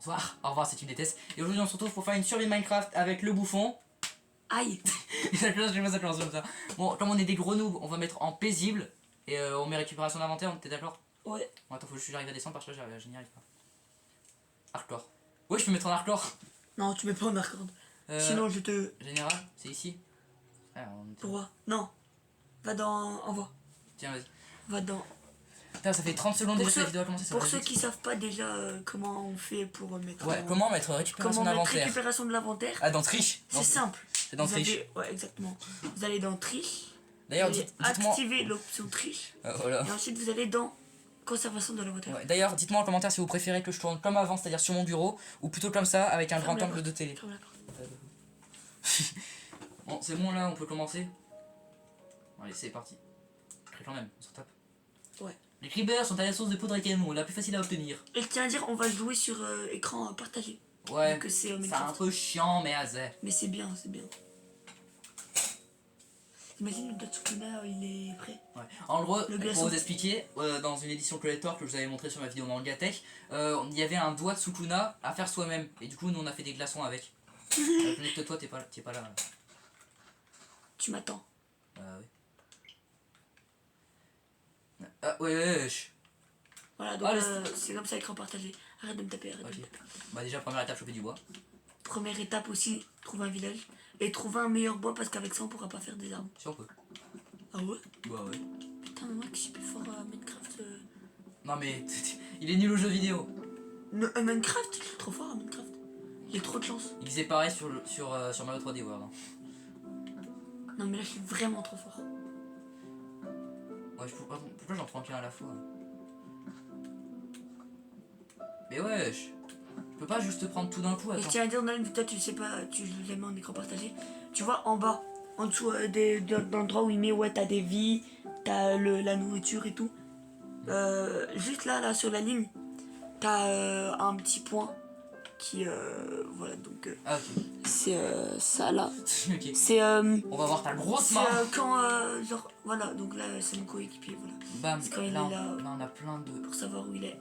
Bonsoir, au revoir si tu me détestes. Et aujourd'hui on se retrouve pour faire une survie Minecraft avec le bouffon. Aïe. Ça cloche, j'aime pas ça cloche comme ça. Bon, comme on est des gros noobs, on va mettre en paisible. Et on met récupération d'inventaire, on était d'accord? Ouais. Bon, attends, faut juste que j'arrive à descendre parce que là je n'y arrive pas. Hardcore. Ouais, je peux mettre en hardcore. Non, tu mets pas en hardcore. Sinon je te... Général, c'est ici. Ah, Pourquoi? Non. Va dans... Envoie. Tiens, vas-y. Va dans... Putain, ça fait 30 secondes Pour déjà que ceux- la vidéo a commencé. Ça Pour va ceux vite. qui savent pas déjà comment on fait pour mettre... Ouais, comment mettre récupération Comment mettre d'inventaire? récupération de l'inventaire. Ah, dans Triche. C'est simple. C'est dans Vous Triche. avez- Ouais, exactement. Vous allez dans Triche. D'ailleurs, Vous allez dites-moi. activer l'option Triche. Voilà. Et ensuite vous allez dans Conservation de l'inventaire. Ouais, d'ailleurs, dites-moi en commentaire si vous préférez que je tourne comme avant, c'est-à-dire sur mon bureau, ou plutôt comme ça, avec un Ferme grand la angle porte. de télé. Ferme la porte. Bon, c'est bon là, on peut commencer. Allez, c'est parti. Quand même, on se retape. Ouais. Les creepers sont à la source de poudre et canon, la plus facile à obtenir. Et je tiens à dire, on va jouer sur écran partagé. Ouais, Vu que c'est c'est un Minecraft. peu chiant, mais azé. Mais c'est bien, c'est bien. Imagine le Datsukuna, il est prêt. Ouais. En gros, Le pour glaçon. vous expliquer, dans une édition collector que je vous avais montré sur ma vidéo Manga Tech, il y avait un doigt de Sukuna à faire soi-même. Et du coup, nous on a fait des glaçons avec. Connecte-toi, t'es pas là. Tu m'attends. Oui. Ah, wesh. Voilà, donc Ah, c'est comme ça écran partagé. Arrête de me taper, arrête Ok. de me taper. Bah, déjà, première étape, choper du bois. Première étape aussi, trouver un village. Et trouver un meilleur bois parce qu'avec ça on pourra pas faire des armes. Si on peut. Ah ouais? Bah, ouais. Putain, mais moi que je suis plus fort à Minecraft. Non, mais il est nul au jeu vidéo. Minecraft, je suis trop fort à Minecraft. J'ai trop de chance. Il faisait pareil sur Mario 3D World. Hein. Non, mais là je suis vraiment trop fort. Ouais, pourquoi j'en prends qu'un à la fois? Mais wesh, je peux pas juste prendre tout d'un coup, Et je attends. tiens à dire, Nolan, toi tu sais pas, tu les mets en écran partagé. Tu vois en bas, en dessous dans l'endroit où il met, ouais, t'as des vies, t'as la nourriture et tout. Juste là sur la ligne, t'as un petit point qui, voilà, donc Ah, ok. c'est ça là. Ok. C'est On va voir ta grosse c'est main. quand, genre, voilà, donc là c'est mon coéquipier, voilà. Bam, c'est quand il là, est là. on a plein de... Pour savoir où il est.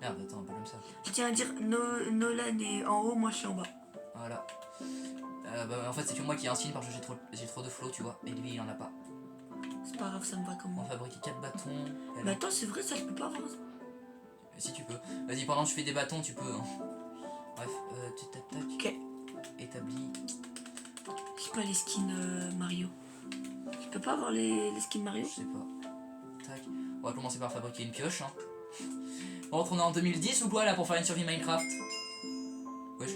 Merde, attends, pas comme ça. Je tiens à dire, Nolan est en haut, moi je suis en bas. Voilà. Bah, en fait, c'est que moi qui ai un signe parce que j'ai trop de flow, tu vois. Et lui, il en a pas. C'est pas grave, ça me va comme On moi. va fabriquer 4 bâtons. Et Mais là. attends, c'est vrai, ça je peux pas avoir. Si tu peux. Vas-y, pendant que je fais des bâtons, tu peux. Hein. Bref, tac. Ok. Établi. J'ai pas les skins Mario. Je peux pas avoir les skins Mario? Je sais pas. Tac. On va commencer par fabriquer une pioche. Hein. On rentre, on est en 2010 ou quoi là pour faire une survie Minecraft? Wesh.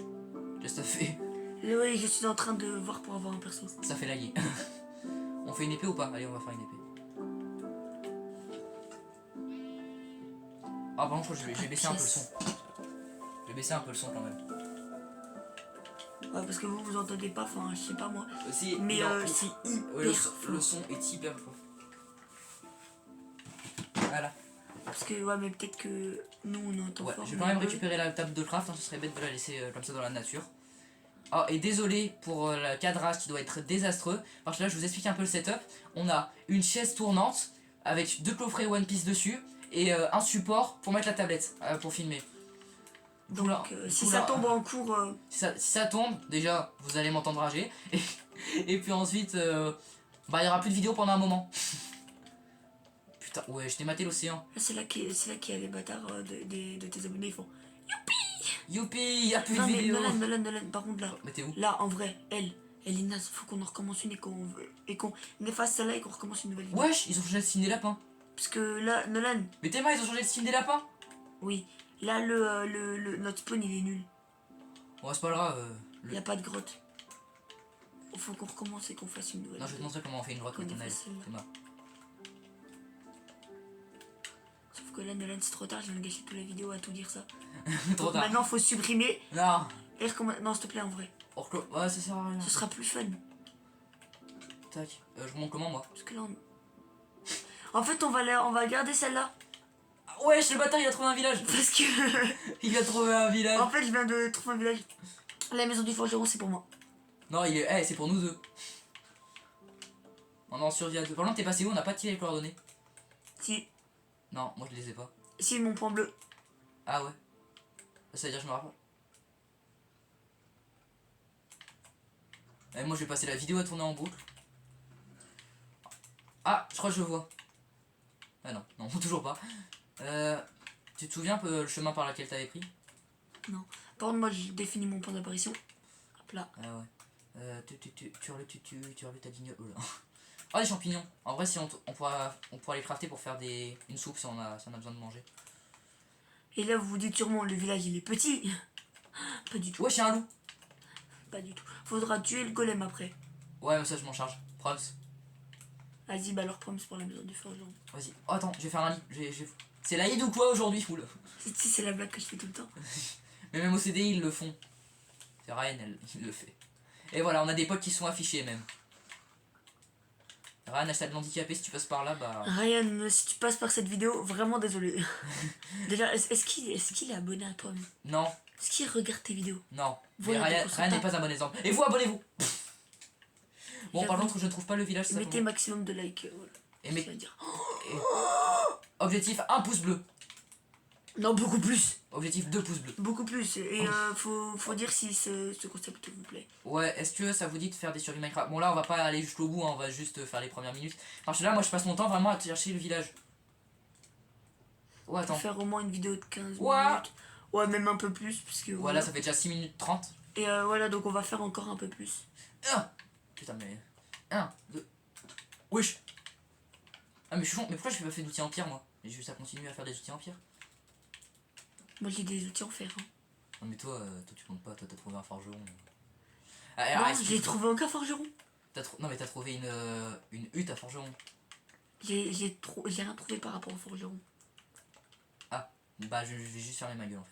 Qu'est-ce que ça fait? Oui, je suis en train de voir pour avoir un perso. Ça fait laguer. On fait une épée ou pas? Allez, on va faire une épée. Ah, par contre, je vais baisser un peu le son. Je vais baisser un peu le son quand même. Ouais, parce que vous entendez pas, enfin, je sais pas moi. Aussi, Mais non, c'est hyper ouais, le fort. son est hyper fort. Voilà. Parce que, ouais, mais peut-être que nous on entend Ouais, fort. je vais mais quand même eux- récupérer la table de craft, hein, ce serait bête de la laisser comme ça dans la nature. Ah, et désolé pour le cadrage qui doit être désastreux, parce que là je vous explique un peu le setup. On a une chaise tournante avec 2 coffrets One Piece dessus et un support pour mettre la tablette pour filmer. Donc, Oula, si oula. ça tombe en cours. Si ça tombe, déjà vous allez m'entendre rager. Et puis ensuite, bah il y aura plus de vidéos pendant un moment. Putain, ouais, je t'ai maté l'océan. Là, c'est là qu'il y a les bâtards de tes abonnés, ils font. Youpi, y'a plus de Non, mais vidéos. Nolan, par contre, là. Mais t'es où? Là, en vrai, elle est naze. Faut qu'on en recommence une et qu'on efface celle-là et qu'on recommence une nouvelle vidéo. Wesh, ils ont changé le style des lapins. Parce que là, Nolan, Mais Théma, ils ont changé le style des lapins. oui. Là, notre spawn, il est nul. Bon, c'est pas grave. Il n'y a pas de grotte. Il faut qu'on recommence et qu'on fasse une nouvelle Non, je vais te vidéo. montrer comment on fait une grotte Qu'on métonnelle. efface celle-là. Théma. Sauf que là, Nolan, c'est trop tard. Je viens de gâcher toute la vidéo à tout dire ça. Trop Donc tard. maintenant, faut supprimer. Non. Et recommencer. Non, s'il te plaît, en vrai. Ouais, ça sert à rien. Ce sera plus fun. Tac. Je remonte comment moi? Parce que là, en fait, on va garder celle-là. Ah, wesh, le bâtard il a trouvé un village. Parce que. Il a trouvé un village. En fait, je viens de trouver un village. La maison du forgeron, c'est pour moi. Non, il est. C'est pour nous deux. On en survie à deux. Par contre, t'es passé où? On n'a pas tiré les coordonnées. Si. Non, moi je les ai pas. Si, mon point bleu. Ah ouais. Ça veut dire que je me rappelle. Et moi je vais passer la vidéo à tourner en boucle. Ah, je crois que je le vois. Ah non, non, toujours pas. Tu te souviens un peu le chemin par lequel t'avais pris? Non. Par contre, moi, je définis mon point d'apparition. Hop là. Ah ouais. Tu enlèves ta digne. Oh là. Oh, des champignons. En vrai, si on pourra les crafter pour faire une soupe si on a besoin de manger. Et là, vous vous dites sûrement, le village, il est petit. Pas du tout. Ouais, j'ai un loup. Pas du tout. Faudra tuer le golem après. Ouais, mais ça, je m'en charge. Proms. Vas-y, bah alors proms pour la maison du forgeron. Vas-y. Oh, attends, je vais faire un lit. C'est l'Aïd ou quoi aujourd'hui, foule? Si, c'est la blague que je fais tout le temps. Mais même au CDI, ils le font. C'est Ryan, il le fait. Et voilà, on a des potes qui sont affichés même. Ryan, hashtag handicapé, si tu passes par là, bah. Ryan, si tu passes par cette vidéo, vraiment désolé. Déjà, est-ce qu'il est abonné à toi même? Non, Est-ce qu'il regarde tes vidéos? non. Voilà, Mais donc on Ryan s'en n'est pas un bon exemple. Et vous, abonnez-vous. Bon, par J'avoue. contre, je ne trouve pas le village. Ça Mettez maximum de likes. Voilà. Et mais... Ça veut dire. Objectif 1 pouce bleu. Non, beaucoup plus. Objectif 2 pouces bleus. Beaucoup plus. Et faut dire si ce concept vous plaît. Ouais, est-ce que ça vous dit de faire des survies Minecraft? Bon, là, on va pas aller jusqu'au bout, hein, on va juste faire les premières minutes. Parce que là, moi, je passe mon temps vraiment à chercher le village. Ouais, attends. Faire au moins une vidéo de 15 Ouais. minutes. Ouais, même un peu plus. Parce que, Voilà, ça fait déjà 6 minutes 30. Et voilà, donc on va faire encore un peu plus. 1. Putain, mais. 1, 2. Wesh. Ah, mais je suis con, mais pourquoi je fais pas fait d'outils en pierre, moi? J'ai juste à continuer à faire des outils en pierre. Moi, j'ai des outils en fer. Hein. Non, mais toi, tu comptes pas, toi, t'as trouvé un forgeron. Non, arrête, j'ai trouvé aucun forgeron. Non, mais t'as trouvé une hutte à forgeron. J'ai rien trouvé par rapport au forgeron. Ah, bah, je vais juste fermer ma gueule en fait.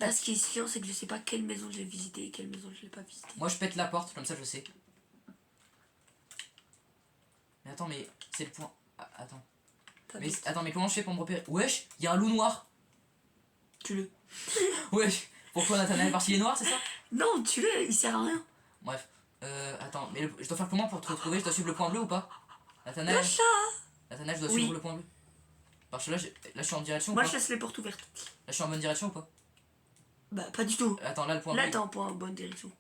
Là, ce qui est chiant, c'est que je sais pas quelle maison j'ai visité et quelle maison je l'ai pas visité. Moi, je pète la porte, comme ça, je sais. Mais attends, mais c'est le point. Ah, attends. Mais attends, mais comment je fais pour me repérer? Wesh, y a un loup noir. Tue-le. Wesh, pourquoi Nathanaël? Parce qu'il est noir, c'est ça? Non, tue-le, il sert à rien. Bref, attends, mais je dois faire comment pour te retrouver? Je dois suivre le point bleu ou pas? Nathanaël, Le chat. Nathanaël, je dois Oui. suivre le point bleu. Parce que là, je suis en direction Moi, ou je pas? laisse les portes ouvertes. Là, je suis en bonne direction ou pas? Bah, pas du tout. Attends, là, le point Là, bleu. t'es en point en bonne direction.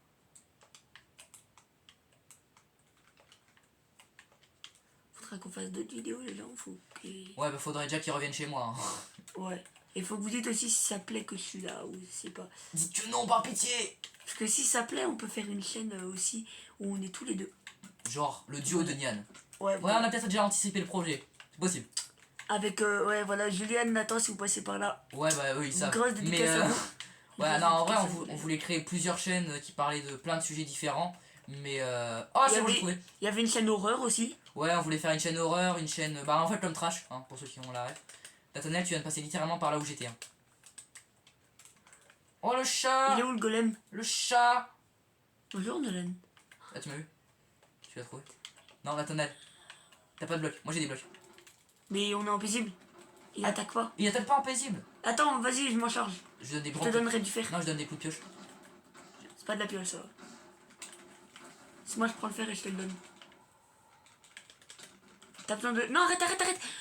Faudra qu'on fasse d'autres vidéos, les gens. Faut que... Ouais, bah, faudrait déjà qu'ils reviennent chez moi. Hein. Ouais. Et faut que vous dites aussi si ça plaît que je suis là ou je sais pas. Dites que non, par pitié! Parce que si ça plaît, on peut faire une chaîne aussi où on est tous les deux. Genre, le duo de Nian. Ouais, Ouais, voilà. on a peut-être déjà anticipé le projet. C'est possible. Avec, ouais, voilà, Juliane, Nathan, si vous passez par là. Ouais, bah oui, ça. Grosse Mais dédicace à vous. ouais, Grosse non, en vrai, dédicace à vous. on voulait créer plusieurs chaînes qui parlaient de plein de sujets différents. Mais oh, Il y c'est bon, j'ai avait- trouvé. Il y avait une chaîne horreur aussi. Ouais, on voulait faire une chaîne horreur, une chaîne. Bah, en fait, comme trash, hein, pour ceux qui ont la ref. Nathanaël, tu viens de passer littéralement par là où j'étais. Hein. Oh, le chat! Il est où le golem? Le chat! Bonjour Nolan. Ah, tu m'as vu? Tu l'as trouvé? Non, Nathanaël. T'as pas de bloc. Moi, j'ai des blocs. Mais on est en paisible. Il Ah. attaque pas. Il attaque pas en paisible. Attends, vas-y, je m'en charge. Je donne des Je grands te coups. donnerai du fer. Non, je donne des coups de pioche. C'est pas de la pioche, ça. C'est moi, je prends le fer et je te le donne. T'as besoin de... Non, arrête.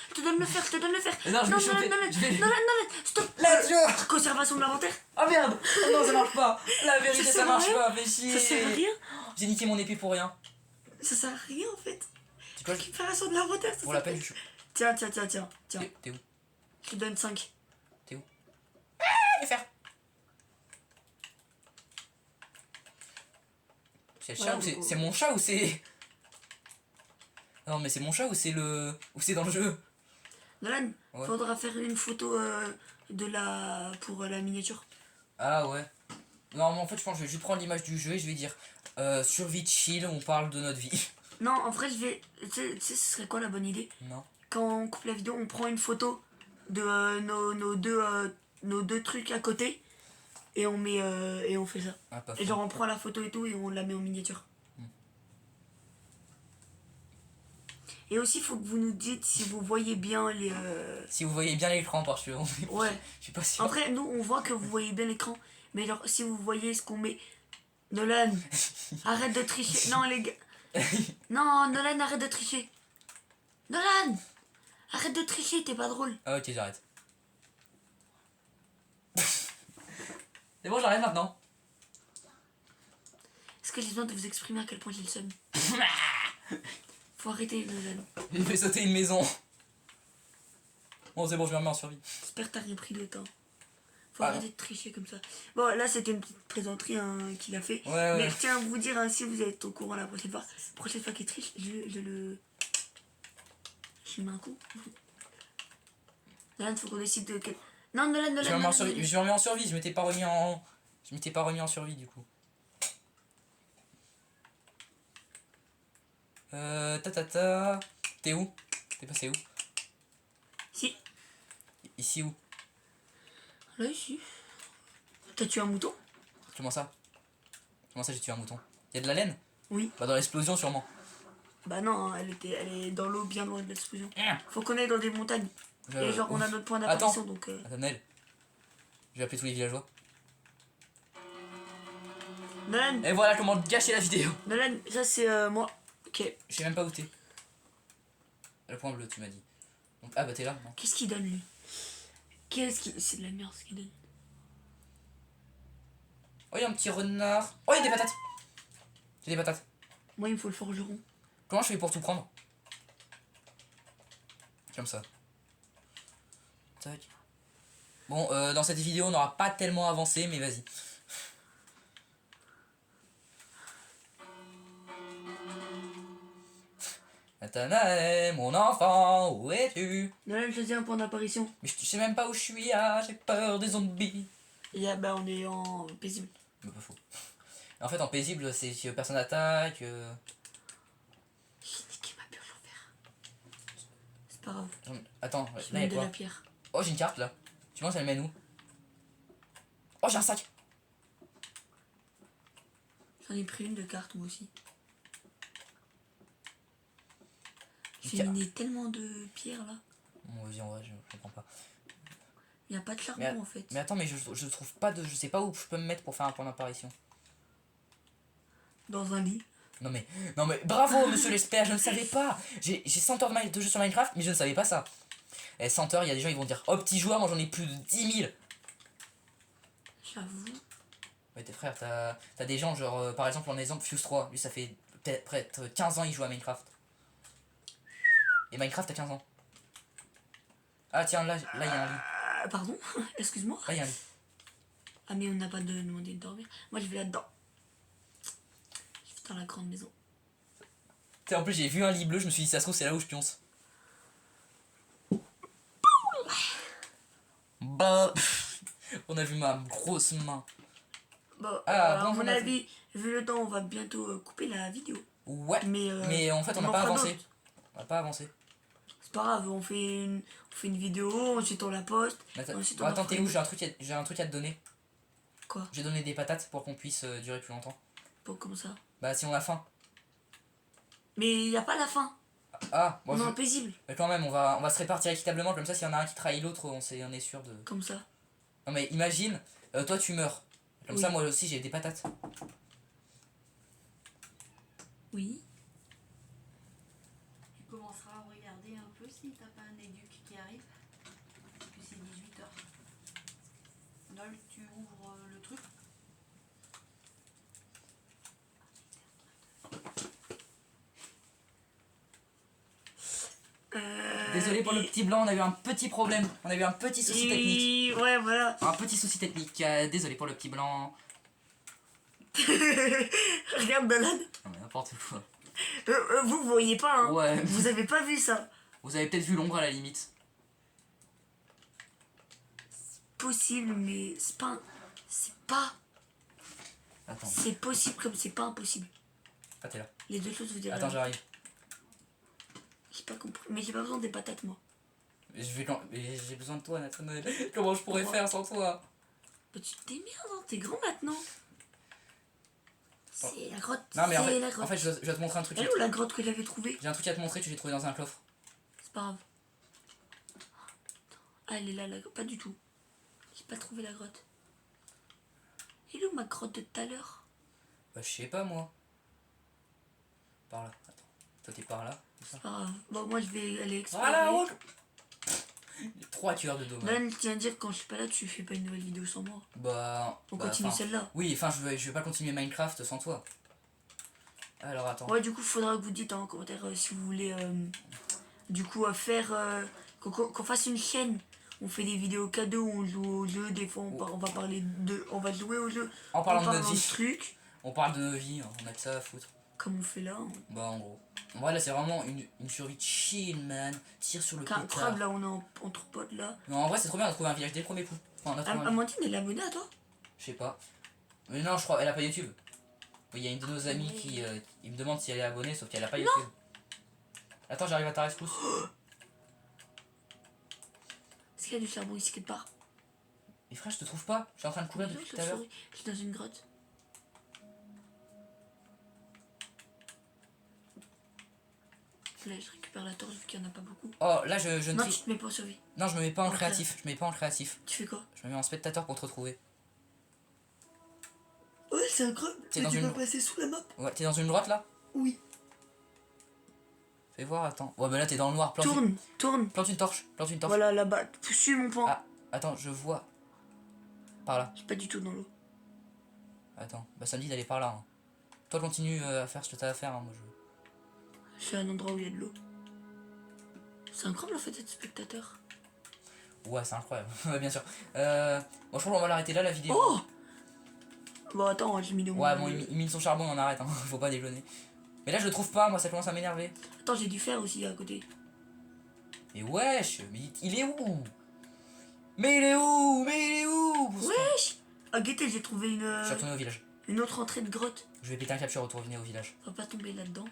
Je te donne le fer, je te donne le fer. Non, je vais choper. Nolan, Je vais- stop. Let's go! Conservation de l'inventaire. Ah merde! Oh non, ça marche pas! La vérité, Ça ça, sert à marche rien. pas, fais chier! Ça sert à rien. J'ai niqué mon épée pour rien. Ça sert à rien, en fait. Tu quoi? Récupération de l'inventaire, ça Pour la s'appelle. peine, je suis. Tiens. T'es où? Je te donne 5. Les faire. C'est le chat Ouais, ou c'est. donc, C'est mon chat ou c'est. Non, mais c'est mon chat ou c'est le. Ou c'est dans le jeu? Nolan, Ouais. faudra faire une photo pour la miniature. Ah ouais. Non, mais en fait, je pense que je vais juste prendre l'image du jeu et je vais dire survie chill, on parle de notre vie. Non, en vrai, je vais... Tu sais, ce serait quoi la bonne idée? Non. Quand on coupe la vidéo, on prend une photo de nos deux trucs à côté et on met et on fait ça. Ah, pas Et faux. genre on prend la photo et tout et on la met en miniature. Et aussi, faut que vous nous dites si vous voyez bien les... Si vous voyez bien l'écran, parce que. Ouais. Je suis pas sûr. En vrai, nous, on voit que vous voyez bien l'écran. Mais genre, si vous voyez ce qu'on met... Nolan, arrête de tricher. Non, les gars. Non, Nolan, arrête de tricher. Nolan, arrête de tricher, t'es pas drôle. Ah, ok, j'arrête. C'est bon, j'arrête maintenant. Est-ce que j'ai besoin de vous exprimer à quel point j'ai le seum? Faut arrêter Nolan. Il fait sauter une maison. Bon, c'est bon, je me remets en survie. J'espère que t'as rien pris de temps. Faut Ah, arrêter de tricher comme ça. Bon, là c'était une petite plaisanterie hein, qu'il a fait. Ouais. Mais je tiens à vous dire, hein, si vous êtes au courant la prochaine fois qu'il triche, je le. Je lui mets un coup. Nolan, faut qu'on décide de quel. Non, Nolan, Nolan. Je me remets en survie. Je me remets en survie. Je m'étais pas remis en. Je m'étais pas remis en survie du coup. Ta. T'es où? T'es passé où? Si. Ici où? Là, ici. T'as tué un mouton? Comment ça? Comment ça j'ai tué un mouton? Y'a de la laine? Oui. Bah dans l'explosion sûrement. Bah non, elle est dans l'eau bien loin de l'explosion. Faut qu'on aille dans des montagnes. Et genre on a notre point d'apparition donc. Attends Nel. Je vais appeler tous les villageois. Nolan. Et voilà comment gâcher la vidéo. Nolan, ça c'est moi. Ok. Je sais même pas où t'es. Le point bleu tu m'as dit. Donc, ah bah t'es là. Non. Qu'est-ce qu'il donne lui? C'est de la merde ce qu'il donne. Oh y'a un petit renard. Oh y'a des patates. J'ai des patates. Moi il me faut le forgeron. Comment je fais pour tout prendre? Comme ça. Tac. Bon, dans cette vidéo, on n'aura pas tellement avancé, mais vas-y. Nathanaël, mon enfant, où es-tu? Nolan, choisis un point d'apparition. Mais je sais même pas où je suis, ah, j'ai peur des zombies. Et là, bah on est en paisible. Mais pas faux. En fait, en paisible, c'est si personne attaque. J'ai niqué ma pioche en fer. C'est pas grave. Attends, Je là mets y'a de quoi? la pierre. Oh, j'ai une carte là. Tu penses qu'elle mène où? Oh, j'ai un sac. J'en ai pris une de carte moi aussi. Une J'ai miné tellement de pierres là. Bon, vas-y, en vrai, je comprends pas. Il n'y a pas de charbon en fait. Mais attends, mais je trouve pas de. Je sais pas où je peux me mettre pour faire un point d'apparition. Dans un lit. Non mais bravo monsieur l'expert, je ne savais pas. J'ai 100 heures de jeu sur Minecraft, mais je ne savais pas ça. Et 100 heures, il y a des gens ils vont dire oh petit joueur, moi j'en ai plus de 10 000. J'avoue. Ouais tes frères, t'as des gens genre par exemple en exemple Fuse 3, lui ça fait peut-être 15 ans il joue à Minecraft. Et Minecraft a 15 ans. Ah tiens là il y a un lit. Pardon. Excuse-moi. Là il y a un lit. Ah mais on n'a pas demandé de dormir. Moi je vais là-dedans. Je vais dans la grande maison. Tu sais, en plus j'ai vu un lit bleu, je me suis dit ça se trouve c'est là où je pionce. Bah on a vu ma grosse main. Bon, Ah, à bon, mon on a avis, vu le temps, on va bientôt couper la vidéo. Ouais. Mais en fait on en n'a pas fera avancé. d'autres. On n'a pas avancé. C'est pas grave, on fait une vidéo, ensuite on la poste. Ensuite, Bon, on attends, en t'es fera où? une- J'ai un truc à te donner. Quoi? J'ai donné des patates pour qu'on puisse durer plus longtemps. Pas comme ça. Bah si on a faim. Mais il n'y a pas la fin. Ah, On bon, est en paisible. mais quand même, on va se répartir équitablement, comme ça s'il y en a un qui trahit l'autre, on est sûr de... Comme ça. Non mais imagine, toi tu meurs. Comme Oui. ça moi aussi j'ai des patates. Oui. Tu commenceras à regarder un peu si t'as pas un éduc qui arrive. Parce que c'est 18h. Nol, tu ouvres le truc. Désolé pour le petit blanc, on a eu un petit problème. On a eu un petit souci technique. Ouais, voilà. Un petit souci technique. Désolé pour le petit blanc. Regarde Nolan. Non mais n'importe quoi. Vous voyez pas, hein. Ouais. Vous avez pas vu ça. Vous avez peut-être vu l'ombre à la limite. Possible, mais c'est pas. C'est pas. Attends. C'est possible comme c'est pas impossible. Ah t'es là. Les deux choses vous direz. Attends j'arrive. J'ai pas compris. Mais j'ai pas besoin des patates, moi. Mais j'ai besoin de toi Nathanaël. Comment je pourrais Pourquoi faire sans toi? Bah, tu te démerdes, hein. T'es grand maintenant. C'est la grotte. Non mais c'est la grotte. en fait je vais te montrer un truc. Elle est où la grotte que j'avais trouvée? J'ai un truc à te montrer que j'ai trouvé dans un coffre. C'est pas grave. Ah, elle est là, la grotte. Pas du tout. J'ai pas trouvé la grotte. Elle est où ma grotte de tout à l'heure? Bah je sais pas moi. Par là, attends. Toi t'es par là, c'est ça? C'est pas grave. Bon, moi je vais aller explorer. Voilà, oh. 3 tueurs de dommages. Là, tiens à dire quand je suis pas là, tu fais pas une nouvelle vidéo sans moi. Bah. On bah, continue enfin, celle-là. Oui, enfin, je vais pas continuer Minecraft sans toi. Alors, attends. Ouais, du coup, faudra que vous dites en commentaire si vous voulez du coup faire qu'on fasse une chaîne. On fait des vidéos cadeaux, on joue au jeu, des fois on va parler de. On va jouer au jeu En parlant de notre de vie, trucs, on parle de nos vies, hein, on a que ça à foutre. comme on fait là. Bah, en gros. En vrai, là, c'est vraiment une survie chill, man. Tire sur le Crabe, pétard. là, on est entre potes là. Non, en vrai, c'est trop bien, on a trouvé un village dès le premier coup. Enfin, on a trouvé un... Amandine, elle est abonnée à toi? Je sais pas. Mais non, je crois, elle a pas YouTube. Il y a une de nos amies qui il me demande si elle est abonnée, sauf qu'elle a pas YouTube. Attends, j'arrive à ta rescousse. Est-ce qu'il y a du charbon ici quelque part? Mais frère, je te trouve pas. Je suis en train de courir depuis tout à l'heure. Je suis dans une grotte. Là, je récupère la torche vu qu'il y en a pas beaucoup. Oh, là, je ne Non, tri- tu te mets pas en survie. Non, je me mets pas en En créatif. Je me mets pas en créatif. Tu fais quoi? Je me mets en spectateur pour te retrouver. Ouais, c'est incroyable. T'es Mais dans tu une- peux passer sous la map? Ouais, t'es dans une grotte là? Oui. Fais voir, attends. Ouais, bah là, t'es dans le noir. Tourne. Plante une torche. Plante une torche. Voilà, là-bas. Suis mon point. Ah, attends, je vois. Par là. Je suis pas du tout dans l'eau. Attends, bah ça me dit d'aller par là. Hein. Toi, continue à faire ce que t'as à faire. Hein. Moi, Je suis à un endroit où il y a de l'eau. C'est incroyable en fait d'être spectateur. Ouais, c'est incroyable. Ouais, bien sûr. Bon, je crois qu'on va l'arrêter là, la vidéo. Oh! Bon, attends, j'ai mis le Ouais, bon, il mine son charbon, on arrête. Hein. Faut pas déconner. Mais là, je le trouve pas. Moi, ça commence à m'énerver. Attends, j'ai du fer aussi à côté. Mais wesh, mais il est où? Mais il est où? Mais il est où? Wesh! Ah, guettez, j'ai trouvé Je suis retourné au village. une autre entrée de grotte. Je vais péter un cap, je suis retourné au village. On va pas tomber là-dedans.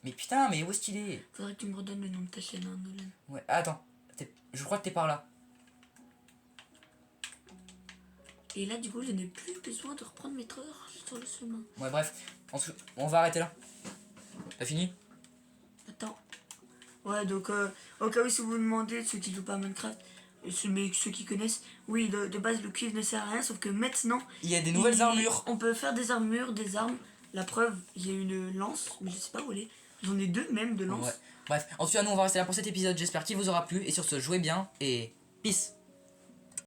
Mais putain, mais où est-ce qu'il est? Faudrait que tu me redonnes le nom de ta chaîne, hein, Nolan. Ouais, attends. Je crois que t'es par là. Et là, du coup, je n'ai plus besoin de reprendre mes torches sur le chemin. Ouais, bref. On va arrêter là. T'as fini? Attends. Ouais, donc, au cas où si vous vous demandez, ceux qui jouent pas à Minecraft, mais ceux qui connaissent, oui, de base, le cuivre ne sert à rien, sauf que maintenant, Il y a des nouvelles armures. on peut faire des armures, des armes. La preuve, j'ai une lance, mais je sais pas où elle est. J'en ai deux même de lance. Ouais. Bref, en tout cas, nous on va rester là pour cet épisode. J'espère qu'il vous aura plu. Et sur ce, jouez bien et peace.